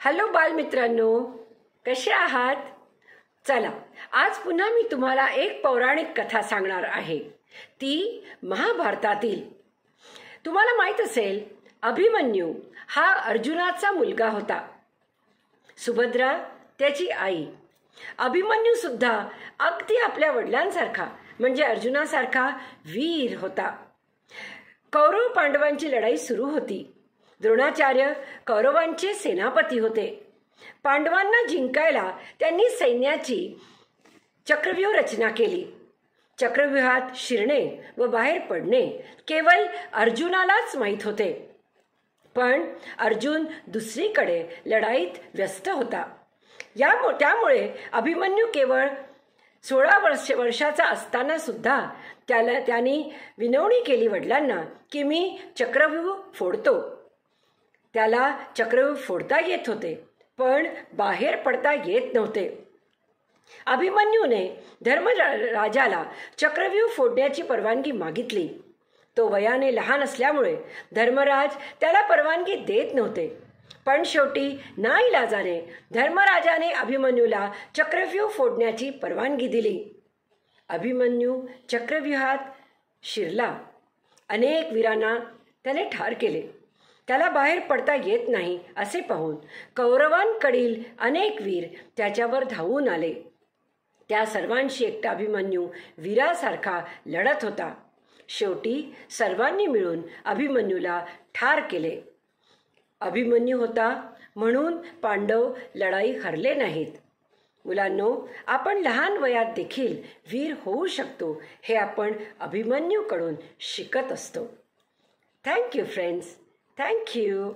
Hello बालमित्रांनो, कसे आहात? चला, आज पुन्हा मी तुम्हाला एक पौराणिक कथा सांगणार आहे, ती महाभारतातील. तुम्हाला माहित असेल, अभिमन्यू हा अर्जुनाचा मुलगा होता. सुभद्रा त्याची आई. अभिमन्यू सुद्धा अगदी आपल्या वडिलांसारखा म्हणजे अर्जुनासारखा वीर होता. कौरव पांडवांची लढाई सुरू होती. द्रोणाचार्य कौरवांचे सेनापती होते. पांडवांना जिंकायला त्यांनी सैन्याची चक्रव्यूह रचना केली. चक्रव्यूहात शिरणे व बाहेर पडणे केवळ अर्जुनालाच माहीत होते. पण अर्जुन दुसरीकडे लढाईत व्यस्त होता. त्यामुळे अभिमन्यू केवळ 16 वर्षाचा असताना सुद्धा त्याने विनवणी केली वडिलांना की मी चक्रव्यूह फोडतो. त्याला चक्रव्यूह फोडता येत होते, पण बाहेर पडता येत नव्हते. अभिमन्यूने धर्मराजाला चक्रव्यूह फोडण्याची परवानगी मागितली. तो वयाने लहान असल्यामुळे धर्मराज त्याला परवानगी देत नव्हते. पण शेवटी नाईलाजाने धर्मराजाने अभिमन्यूला चक्रव्यूह फोडण्याची परवानगी दिली. अभिमन्यू चक्रव्यूहात शिरला. अनेक वीरांना त्याने ठार केले. त्याला बाहेर पडता येत नाही असे पाहून कौरवांकडील अनेक वीर त्याच्यावर धावून आले. त्या सर्वांशी एकटा अभिमन्यू वीरासारखा लढत होता. शेवटी सर्वांनी मिळून अभिमन्यूला ठार केले. अभिमन्यू होता म्हणून पांडव लढाई हरले नाहीत. मुलांनो, आपण लहान वयात देखील वीर होऊ शकतो हे आपण अभिमन्यूकडून शिकत असतो. Thank you friends. Thank you.